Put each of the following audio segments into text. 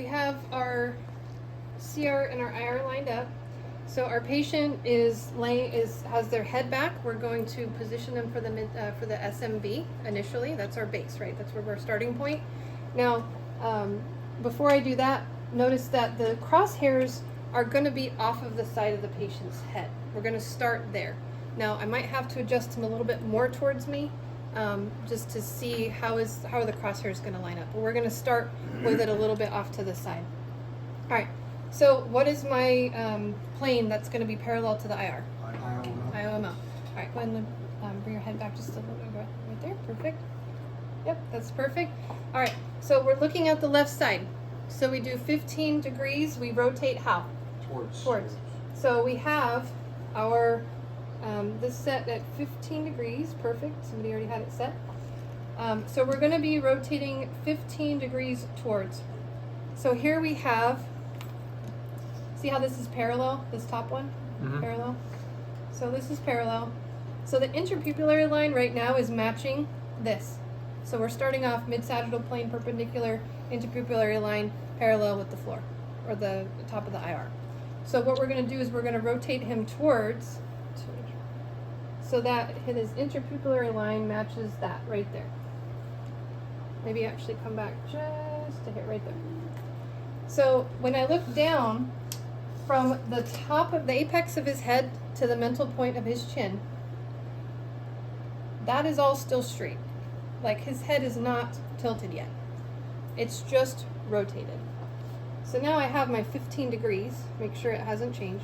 have our CR and our IR lined up. So our patient has their head back. We're going to position them for the SMB initially. That's our base, right? That's where we're starting point. Now, before I do that, notice that the crosshairs are going to be off of the side of the patient's head. We're going to start there. Now, I might have to adjust them a little bit more towards me, just to see how are the crosshairs going to line up. But we're going to start with it a little bit off to the side. All right. So what is my plane that's going to be parallel to the IR? IOMO. All right, go ahead and bring your head back just a little bit right there. Perfect. Yep, that's perfect. All right, so we're looking at the left side. So we do 15 degrees. We rotate how? Towards. So we have our this set at 15 degrees. Perfect. Somebody already had it set. So we're going to be rotating 15 degrees towards. So here we have. See how this is parallel, this top one? Mm-hmm. Parallel. So this is parallel. So the interpupillary line right now is matching this. So we're starting off mid-sagittal plane perpendicular, interpupillary line parallel with the floor, or the top of the IR. So what we're going to do is we're going to rotate him towards, so that his interpupillary line matches that right there. Maybe actually come back just to hit right there. So when I look down, from the top of the apex of his head to the mental point of his chin, that is all still straight. Like his head is not tilted yet. It's just rotated. So now I have my 15 degrees. Make sure it hasn't changed.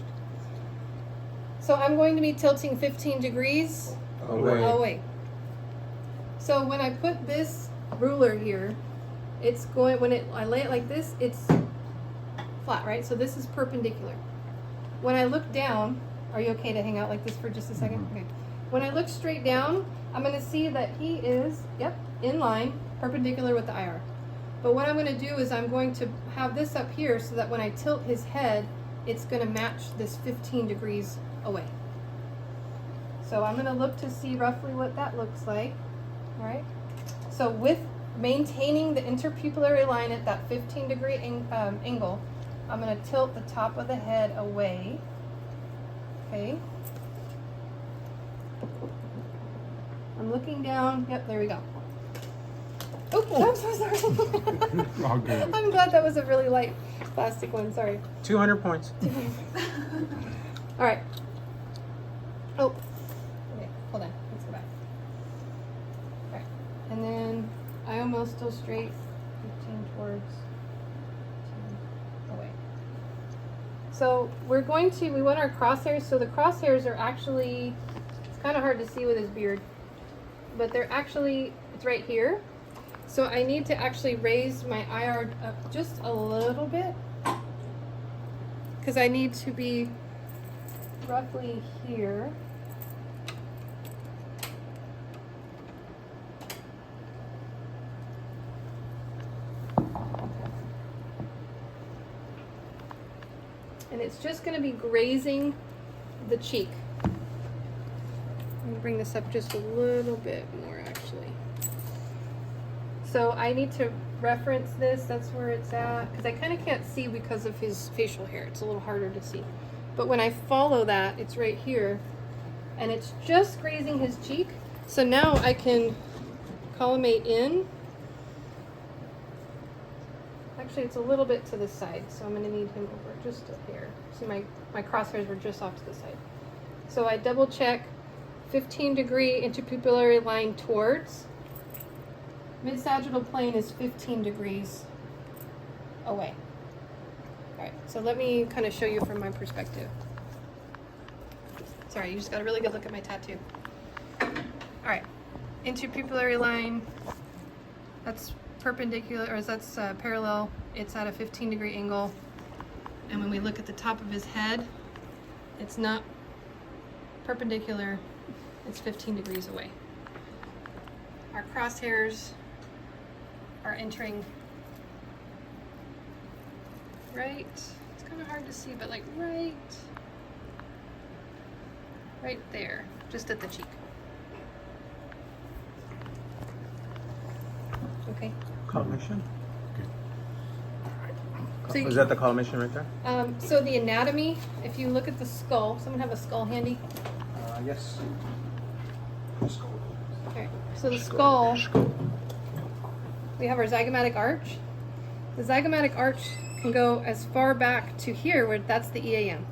So I'm going to be tilting 15 degrees away. So when I put this ruler here, it's going, I lay it like this, it's flat, right? So this is perpendicular. When I look down, are you okay to hang out like this for just a second? Mm-hmm. Okay. When I look straight down, I'm going to see that he is, in line, perpendicular with the IR. But what I'm going to do is I'm going to have this up here so that when I tilt his head, it's going to match this 15 degrees away. So I'm going to look to see roughly what that looks like. All right. So with maintaining the interpupillary line at that 15 degree angle, I'm going to tilt the top of the head away. Okay. I'm looking down. Yep, there we go. Oh, I'm so sorry. All good. I'm glad that was a really light plastic one. Sorry. 200 points. All right. Oh. Okay, hold on. Let's go back. All right. And then I almost still straight. 15 towards. Away. So we want our crosshairs. So the crosshairs are actually, it's kind of hard to see with his beard, but they're actually, it's right here. So I need to actually raise my IR up just a little bit because I need to be roughly here. And it's just going to be grazing the cheek. Let me bring this up just a little bit more actually. So I need to reference this, that's where it's at, because I kind of can't see because of his facial hair. It's a little harder to see. But when I follow that, it's right here, and it's just grazing his cheek. So now I can collimate in. Actually, it's a little bit to the side, so I'm going to need him over just a hair. See, my crosshairs were just off to the side. So I double check 15 degree interpupillary line towards. Mid-sagittal plane is 15 degrees away. All right, so let me kind of show you from my perspective. Sorry, you just got a really good look at my tattoo. All right, interpupillary line, that's perpendicular, or that's parallel. It's at a 15 degree angle. And when we look at the top of his head, it's not perpendicular, it's 15 degrees away. Our crosshairs are entering right, it's kind of hard to see, but like right there, just at the cheek. Okay. Cognition. So you, Is that the collimation right there? so the anatomy, if you look at the skull, someone have a skull handy? Yes. Okay. So the skull, we have our zygomatic arch. The zygomatic arch can go as far back to here, where that's the EAM.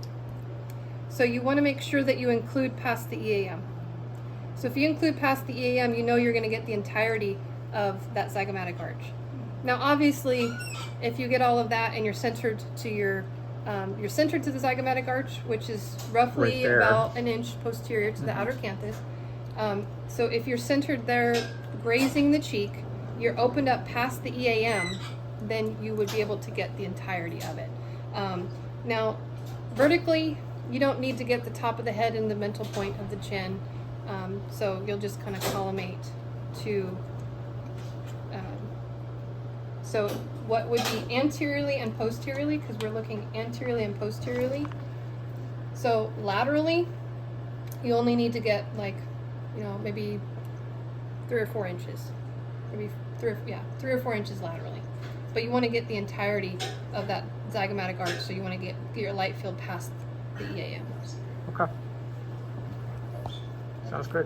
So you want to make sure that you include past the EAM. So if you include past the EAM, you know you're going to get the entirety of that zygomatic arch. Now, obviously, if you get all of that and you're centered to you're centered to the zygomatic arch, which is roughly Right about an inch posterior to the outer canthus. So if you're centered there, grazing the cheek, you're opened up past the EAM, then you would be able to get the entirety of it. Now, vertically, you don't need to get the top of the head and the mental point of the chin. So you'll just kind of collimate to. So what would be anteriorly and posteriorly, because we're looking anteriorly and posteriorly. So laterally, you only need to get like, maybe 3 or 4 inches. Maybe 3 or 4 inches laterally. But you want to get the entirety of that zygomatic arch, so you want to get your light field past the EAM. Okay. Sounds good.